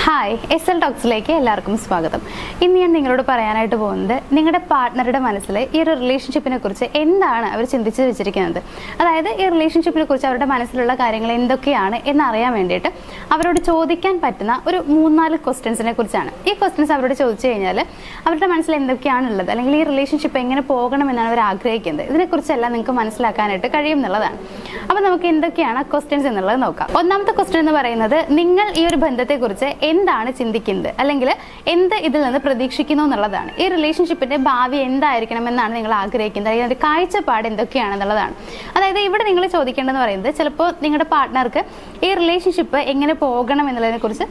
Hi SL ടോക്സിലേക്ക് എല്ലാവർക്കും സ്വാഗതം. ഇന്ന് ഞാൻ നിങ്ങളോട് പറയാനായിട്ട് പോകുന്നത് നിങ്ങളുടെ പാർട്ട്ണറുടെ മനസ്സിൽ ഈ ഒരു റിലേഷൻഷിപ്പിനെ കുറിച്ച് എന്താണ് അവർ ചിന്തിച്ച് വെച്ചിരിക്കുന്നത്, അതായത് ഈ റിലേഷൻഷിപ്പിനെ കുറിച്ച് അവരുടെ മനസ്സിലുള്ള കാര്യങ്ങൾ എന്തൊക്കെയാണ് എന്നറിയാൻ വേണ്ടിയിട്ട് അവരോട് ചോദിക്കാൻ പറ്റുന്ന ഒരു 3-4 ക്വസ്റ്റ്യൻസിനെ കുറിച്ചാണ്. ഈ ക്വസ്റ്റ്യൻസ് അവരോട് ചോദിച്ചു കഴിഞ്ഞാൽ അവരുടെ മനസ്സിൽ എന്തൊക്കെയാണുള്ളത്, അല്ലെങ്കിൽ ഈ റിലേഷൻഷിപ്പ് എങ്ങനെ പോകണമെന്നാണ് അവർ ആഗ്രഹിക്കുന്നത്, ഇതിനെക്കുറിച്ചെല്ലാം നിങ്ങൾക്ക് മനസ്സിലാക്കാനായിട്ട് കഴിയും എന്നുള്ളതാണ്. അപ്പോൾ നമുക്ക് എന്തൊക്കെയാണ് ക്വസ്റ്റ്യൻസ് എന്നുള്ളത് നോക്കാം. ഒന്നാമത്തെ ക്വസ്റ്റ്യൻ എന്ന് പറയുന്നത്, നിങ്ങൾ ഈ ഒരു ബന്ധത്തെക്കുറിച്ച് എന്താണ് ചിന്തിക്കുന്നത്, അല്ലെങ്കിൽ എന്ത് ഇതിൽ നിന്ന് പ്രതീക്ഷിക്കുന്നു എന്നുള്ളതാണ്. ഈ റിലേഷൻഷിപ്പിന്റെ ഭാവി എന്തായിരിക്കണം എന്നാണ് നിങ്ങൾ ആഗ്രഹിക്കുന്നത്, അല്ലെങ്കിൽ അതിന്റെ കാഴ്ചപ്പാട് എന്തൊക്കെയാണെന്നുള്ളതാണ്. അതായത് ഇവിടെ നിങ്ങൾ ചോദിക്കേണ്ടതെന്ന് പറയുന്നത്, ചിലപ്പോൾ നിങ്ങളുടെ പാർട്ട്ണർക്ക് ഈ റിലേഷൻഷിപ്പ് എങ്ങനെ പോകണം എന്നുള്ളതിനെ കുറിച്ച്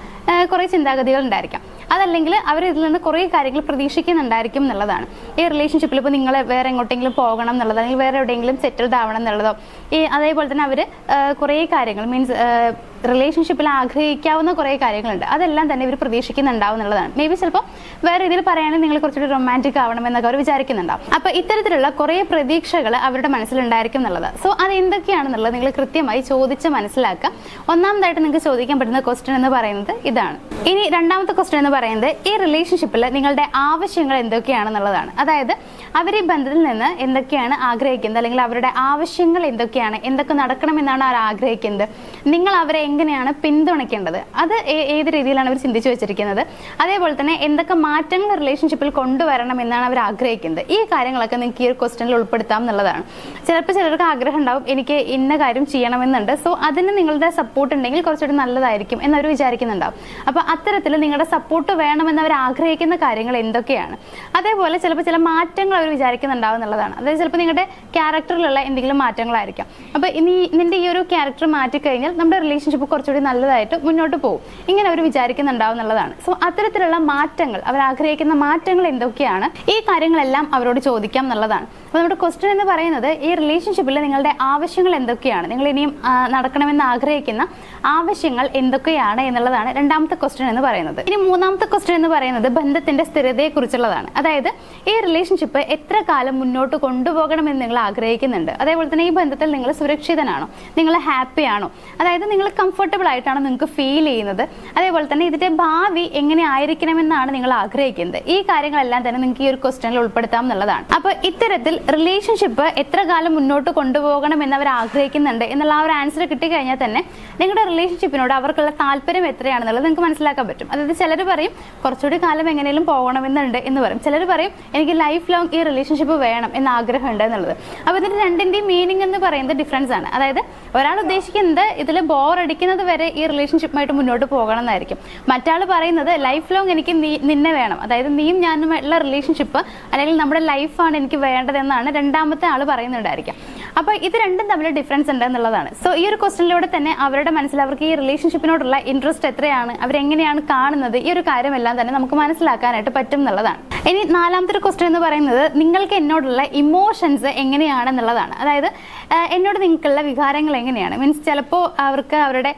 കുറേ ചിന്താഗതികൾ ഉണ്ടായിരിക്കാം. അതല്ലെങ്കിൽ അവർ ഇതിൽ നിന്ന് കുറേ കാര്യങ്ങൾ പ്രതീക്ഷിക്കുന്നുണ്ടായിരിക്കും എന്നുള്ളതാണ്. ഈ റിലേഷൻഷിപ്പിൽ ഇപ്പോൾ നിങ്ങൾ വേറെ എങ്ങോട്ടെങ്കിലും പോകണം എന്നുള്ളതോ, അല്ലെങ്കിൽ വേറെ എവിടെയെങ്കിലും സെറ്റിൽഡ് ആവണം എന്നുള്ളതോ, അതേപോലെ തന്നെ അവർ കുറേ കാര്യങ്ങൾ മീൻസ് റിലേഷൻഷിപ്പിൽ ആഗ്രഹിക്കാവുന്ന കുറേ കാര്യങ്ങളുണ്ട്, അതെല്ലാം തന്നെ ഇവർ പ്രതീക്ഷിക്കുന്നുണ്ടാവും എന്നുള്ളതാണ്. മേ ബി ചിലപ്പോൾ വേറെ രീതിയിൽ പറയുകയാണെങ്കിൽ നിങ്ങൾ കുറച്ചുകൂടി റൊമാൻറ്റിക് ആവണം എന്നൊക്കെ അവർ വിചാരിക്കുന്നുണ്ടാവും. അപ്പോൾ ഇത്തരത്തിലുള്ള കുറേ പ്രതീക്ഷകൾ അവരുടെ മനസ്സിലുണ്ടായിരിക്കും എന്നുള്ളതാണ്. സോ അത് എന്തൊക്കെയാണെന്നുള്ളത് നിങ്ങൾ കൃത്യമായി ചോദിച്ച് മനസ്സിലാക്കുക. ഒന്നാമതായിട്ട് നിങ്ങൾക്ക് ചോദിക്കാൻ പറ്റുന്ന ക്വസ്റ്റ്യൻ എന്ന് പറയുന്നത് ഇതാണ്. ഇനി രണ്ടാമത്തെ ക്വസ്റ്റ്യൻ എന്ന് പറയുന്നത്, ഈ റിലേഷൻഷിപ്പിൽ നിങ്ങളുടെ ആവശ്യങ്ങൾ എന്തൊക്കെയാണെന്നുള്ളതാണ്. അതായത് അവർ ഈ ബന്ധത്തിൽ നിന്ന് എന്തൊക്കെയാണ് ആഗ്രഹിക്കുന്നത്, അല്ലെങ്കിൽ അവരുടെ ആവശ്യങ്ങൾ എന്തൊക്കെയാണ്, എന്തൊക്കെ നടക്കണമെന്നാണ് അവർ ആഗ്രഹിക്കുന്നത്, നിങ്ങൾ അവരെ എങ്ങനെയാണ് പിന്തുണയ്ക്കേണ്ടത്, അത് ഏത് രീതിയിലാണ് അവർ ചിന്തിച്ചു വെച്ചിരിക്കുന്നത്, അതേപോലെ തന്നെ എന്തൊക്കെ മാറ്റങ്ങൾ റിലേഷൻഷിപ്പിൽ കൊണ്ടുവരണം എന്നാണ് അവർ ആഗ്രഹിക്കുന്നത്. ഈ കാര്യങ്ങളൊക്കെ നിങ്ങൾക്ക് ഈ ഒരു ക്വസ്റ്റ്യനിൽ ഉൾപ്പെടുത്താം എന്നുള്ളതാണ്. ചിലപ്പോൾ ചിലർക്ക് ആഗ്രഹം ഉണ്ടാവും, എനിക്ക് ഇന്ന കാര്യം ചെയ്യണമെന്നുണ്ട്, സോ അതിന് നിങ്ങളുടെ സപ്പോർട്ട് ഉണ്ടെങ്കിൽ കുറച്ചുകൂടി നല്ലതായിരിക്കും എന്നവർ വിചാരിക്കുന്നുണ്ടാവും. അപ്പോൾ അത്തരത്തിൽ നിങ്ങളുടെ സപ്പോർട്ട് വേണമെന്ന് അവർ ആഗ്രഹിക്കുന്ന കാര്യങ്ങൾ എന്തൊക്കെയാണ്, അതേപോലെ ചിലപ്പോൾ ചില മാറ്റങ്ങൾ അവർ വിചാരിക്കുന്നുണ്ടാവും എന്നുള്ളതാണ്. അതായത് ചിലപ്പോൾ നിങ്ങളുടെ ക്യാരക്ടറിലുള്ള എന്തെങ്കിലും മാറ്റങ്ങളായിരിക്കാം. അപ്പോൾ നിന്റെ ഈ ഒരു ക്യാരക്ടർ മാറ്റിക്കഴിഞ്ഞാൽ നമ്മുടെ റിലേഷൻഷിപ്പ് കുറച്ചുകൂടി നല്ലതായിട്ട് മുന്നോട്ട് പോകും, ഇങ്ങനെ അവർ വിചാരിക്കുന്നുണ്ടാവും എന്നുള്ളതാണ്. സോ അത്തരത്തിലുള്ള മാറ്റങ്ങൾ, അവർ ആഗ്രഹിക്കുന്ന മാറ്റങ്ങൾ എന്തൊക്കെയാണ്, ഈ കാര്യങ്ങളെല്ലാം അവരോട് ചോദിക്കാം എന്നുള്ളതാണ്. അപ്പോൾ നമ്മുടെ ക്വസ്റ്റ്യൻ എന്ന് പറയുന്നത്, ഈ റിലേഷൻഷിപ്പിൽ നിങ്ങളുടെ ആവശ്യങ്ങൾ എന്തൊക്കെയാണ്, നിങ്ങൾ ഇനിയും നടക്കണമെന്ന് ആഗ്രഹിക്കുന്ന ആവശ്യങ്ങൾ എന്തൊക്കെയാണ് എന്നുള്ളതാണ് രണ്ടാമത്തെ ക്വസ്റ്റ്യൻ എന്ന് പറയുന്നത്. ഇനി മൂന്നാമത്തെ ക്വസ്റ്റ്യൻ എന്ന് പറയുന്നത് ബന്ധത്തിന്റെ സ്ഥിരതയെ കുറിച്ചുള്ളതാണ്. അതായത് ഈ റിലേഷൻഷിപ്പ് എത്ര കാലം മുന്നോട്ട് കൊണ്ടുപോകണമെന്ന് നിങ്ങൾ ആഗ്രഹിക്കുന്നുണ്ട്, അതേപോലെ തന്നെ ഈ ബന്ധത്തിൽ നിങ്ങൾ സുരക്ഷിതനാണോ, നിങ്ങൾ ഹാപ്പി ആണോ, അതായത് നിങ്ങൾ കംഫർട്ടബിൾ ആയിട്ടാണ് നിങ്ങൾക്ക് ഫീൽ ചെയ്യുന്നത്, അതേപോലെ തന്നെ ഇതിന്റെ ഭാവി എങ്ങനെ ആയിരിക്കണമെന്നാണ് നിങ്ങൾ ആഗ്രഹിക്കുന്നത്. ഈ കാര്യങ്ങളെല്ലാം തന്നെ നിങ്ങൾക്ക് ഈ ഒരു ക്വസ്റ്റ്യനിൽ ഉൾപ്പെടുത്താം എന്നുള്ളതാണ്. അപ്പൊ ഇത്തരത്തിൽ റിലേഷൻഷിപ്പ് എത്ര കാലം മുന്നോട്ട് കൊണ്ടുപോകണം എന്ന് അവർ ആഗ്രഹിക്കുന്നുണ്ട് എന്നുള്ള ആ ഒരു ആൻസർ കിട്ടിക്കഴിഞ്ഞാൽ തന്നെ നിങ്ങളുടെ റിലേഷൻഷിപ്പിനോട് അവർക്കുള്ള താല്പര്യം എത്രയാണെന്നുള്ളത് നിങ്ങൾക്ക് മനസ്സിലാക്കാൻ പറ്റും. അതായത് ചിലർ പറയും കുറച്ചുകൂടി കാലം എങ്ങനെയും പോകണമെന്നുണ്ട് എന്ന് പറയും, ചിലർ പറയും എനിക്ക് ലൈഫ് ലോങ് ഈ റിലേഷൻഷിപ്പ് വേണം എന്ന ആഗ്രഹമുണ്ട് എന്നുള്ളത്. അപ്പോൾ ഇതിന്റെ രണ്ടിന്റെയും മീനിങ് എന്ന് പറയുന്നത് ഡിഫറൻസ് ആണ്. അതായത് ഒരാൾ ഉദ്ദേശിക്കുന്നത് ഇതിൽ ബോറടിക്കുന്നത് വരെ ഈ റിലേഷൻഷിപ്പുമായിട്ട് മുന്നോട്ട് പോകണം എന്നായിരിക്കും. മറ്റാൾ പറയുന്നത് ലൈഫ് ലോങ് എനിക്ക് നിന്നെ വേണം, അതായത് നീയും ഞാനുമായിട്ടുള്ള റിലേഷൻഷിപ്പ് അല്ലെങ്കിൽ നമ്മുടെ ലൈഫാണ് എനിക്ക് വേണ്ടതെന്നാണ് രണ്ടാമത്തെ ആൾ പറയുന്നുണ്ടായിരിക്കാം. അപ്പോൾ ഇത് രണ്ടും തമ്മിൽ ഡിഫറൻസ് ഉണ്ട് എന്നുള്ളതാണ്. സോ ഈ ഒരു ക്വസ്റ്റ്യനിലൂടെ തന്നെ അവരുടെ മനസ്സിൽ അവർക്ക് ഈ റിലേഷൻഷിപ്പിനോടുള്ള ഇൻട്രസ്റ്റ് എത്രയാണ്, അവരെങ്ങനെയാണ് കാണുന്നത്, ഈ ഒരു കാര്യമെല്ലാം തന്നെ നമുക്ക് മനസ്സിലാക്കാനായിട്ട് പറ്റും എന്നുള്ളതാണ്. ഇനി നാലാമത്തെ ഒരു ക്വസ്റ്റ്യൻ എന്ന് പറയുന്നത്, നിങ്ങൾക്ക് എന്നോടുള്ള ഇമോഷൻസ് എങ്ങനെയാണെന്നുള്ളതാണ്. അതായത് എന്നോട് നിങ്ങൾക്കുള്ള വികാരങ്ങൾ എങ്ങനെയാണ്, മീൻസ് ചിലപ്പോൾ അവർക്ക് അവരുടെ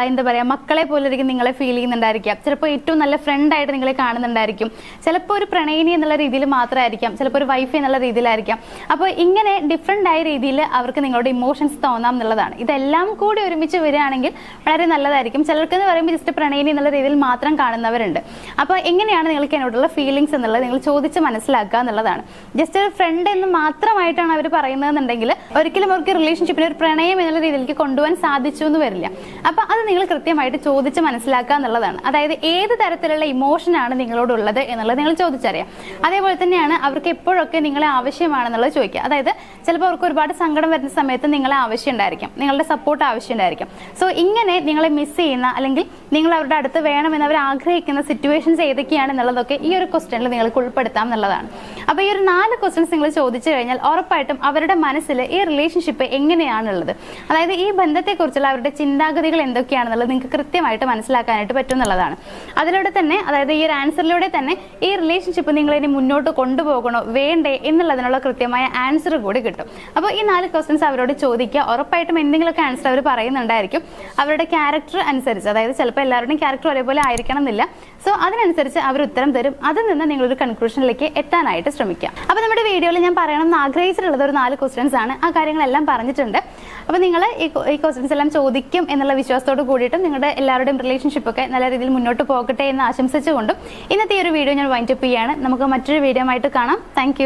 എന്താ പറയുക മക്കളെ പോലിരിക്കും നിങ്ങളെ ഫീൽ ചെയ്യുന്നുണ്ടായിരിക്കാം, ചിലപ്പോൾ ഏറ്റവും നല്ല ഫ്രണ്ടായിട്ട് നിങ്ങളെ കാണുന്നുണ്ടായിരിക്കും, ചിലപ്പോൾ ഒരു പ്രണയിനി എന്നുള്ള രീതിയിൽ മാത്രമായിരിക്കാം, ചിലപ്പോൾ ഒരു വൈഫ് എന്നുള്ള രീതിയിലായിരിക്കാം. അപ്പോൾ ഇങ്ങനെ ഡിഫറെൻ്റ് ആയ രീതിയിൽ അവർക്ക് നിങ്ങളുടെ ഇമോഷൻസ് തോന്നാം എന്നുള്ളതാണ്. ഇതെല്ലാം കൂടി ഒരുമിച്ച് വരികയാണെങ്കിൽ വളരെ നല്ലതായിരിക്കും. ചിലർക്ക് എന്ന് പറയുമ്പോൾ ജസ്റ്റ് പ്രണയിനി എന്നുള്ള രീതിയിൽ മാത്രം കാണുന്നവരുണ്ട്. അപ്പോൾ എങ്ങനെയാണ് നിങ്ങൾക്ക് എന്നോടുള്ള ഫീലിങ്സ് എന്നുള്ളത് നിങ്ങൾ ചോദിച്ച് മനസ്സിലാക്കുക എന്നുള്ളതാണ്. ജസ്റ്റ് ഒരു ഫ്രണ്ട് എന്ന് മാത്രമായിട്ടാണ് അവർ പറയുന്നതെന്നുണ്ടെങ്കിൽ ഒരിക്കലും അവർക്ക് റിലേഷൻഷിപ്പിൽ ഒരു പ്രണയം എന്നുള്ള രീതിയിലേക്ക് കൊണ്ടുപോകാൻ സാധിച്ചു എന്ന് വരില്ല. അപ്പോൾ അത് നിങ്ങൾ കൃത്യമായിട്ട് ചോദിച്ച് മനസ്സിലാക്കുക എന്നുള്ളതാണ്. അതായത് ഏത് തരത്തിലുള്ള ഇമോഷനാണ് നിങ്ങളോടുള്ളത് എന്നുള്ളത് നിങ്ങൾ ചോദിച്ചറിയാം. അതേപോലെ തന്നെയാണ് അവർക്ക് എപ്പോഴൊക്കെ നിങ്ങളെ ആവശ്യമാണെന്നുള്ളത് ചോദിക്കുക. അതായത് ചിലപ്പോൾ അവർക്ക് ഒരുപാട് സങ്കടം വരുന്ന സമയത്ത് നിങ്ങളെ ആവശ്യം ഉണ്ടായിരിക്കും, നിങ്ങളുടെ സപ്പോർട്ട് ആവശ്യം ഉണ്ടായിരിക്കും. സോ ഇങ്ങനെ നിങ്ങളെ മിസ് ചെയ്യുന്ന അല്ലെങ്കിൽ നിങ്ങൾ അവരുടെ അടുത്ത് വേണമെന്ന് അവർ ആഗ്രഹിക്കുന്ന സിറ്റുവേഷൻസ് ഏതൊക്കെയാണെന്നുള്ളതൊക്കെ ഈ ഒരു ക്വസ്റ്റ്യനിൽ നിങ്ങൾക്ക് ഉൾപ്പെടുത്താം എന്നുള്ളതാണ്. അപ്പോൾ ഈ ഒരു 4 ക്വസ്റ്റ്യൻസ് നിങ്ങൾ ചോദിച്ചു കഴിഞ്ഞാൽ ഉറപ്പായിട്ടും അവരുടെ മനസ്സിൽ ഈ റിലേഷൻഷിപ്പ് എങ്ങനെയാണുള്ളത്, അതായത് ഈ ബന്ധത്തെക്കുറിച്ചുള്ള അവരുടെ ചിന്താഗതികൾ എന്തൊക്കെയാണെന്നുള്ളത് നിങ്ങൾക്ക് കൃത്യമായിട്ട് മനസ്സിലാക്കാനായിട്ട് പറ്റും എന്നുള്ളതാണ്. അതിലൂടെ തന്നെ, അതായത് ഈ ഒരു ആൻസറിലൂടെ തന്നെ ഈ റിലേഷൻഷിപ്പ് നിങ്ങൾ ഇനി മുന്നോട്ട് കൊണ്ടുപോകണോ വേണ്ടേ എന്നുള്ളതിനുള്ള കൃത്യമായ ആൻസർ കൂടി കിട്ടും. അപ്പോൾ ഈ 4 ക്വസ്റ്റ്യൻസ് അവരോട് ചോദിക്കുക. ഉറപ്പായിട്ടും എന്തെങ്കിലുമൊക്കെ ആൻസർ അവർ പറയുന്നുണ്ടായിരിക്കും അവരുടെ ക്യാരക്ടർ അനുസരിച്ച്. അതായത് ചിലപ്പോൾ എല്ലാവരുടെയും ക്യാരക്ടർ ഒരേപോലെ ആയിരിക്കണം എന്നില്ല. സോ അതിനനുസരിച്ച് അവർ ഉത്തരം തരും. അതിൽ നിന്ന് നിങ്ങളൊരു കൺക്ലൂഷനിലേക്ക് എത്താനായിട്ട് ശ്രമിക്കുക. അപ്പോൾ നമ്മുടെ വീഡിയോയിൽ ഞാൻ പറയണമെന്ന് ആഗ്രഹിച്ചിട്ടുള്ളത് ഒരു 4 ക്വസ്റ്റ്യൻസ് ആണ്. ആ കാര്യങ്ങളെല്ലാം പറഞ്ഞിട്ടുണ്ട്. അപ്പോൾ നിങ്ങൾ ഈ ക്വസ്റ്റ്യൻസ് എല്ലാം ചോദിക്കും എന്നുള്ള വിശ്വാസത്തോട് കൂടിയിട്ടും നിങ്ങളുടെ എല്ലാവരുടെയും റിലേഷൻഷിപ്പ് ഒക്കെ നല്ല രീതിയിൽ മുന്നോട്ട് പോകട്ടെ എന്ന് ആശംസിച്ചുകൊണ്ടും ഇന്നത്തെ ഈ ഒരു വീഡിയോ ഞാൻ വൈൻഡപ്പ് ചെയ്യാണ്. നമുക്ക് മറ്റൊരു വീഡിയോ ആയിട്ട് കാണാം. താങ്ക്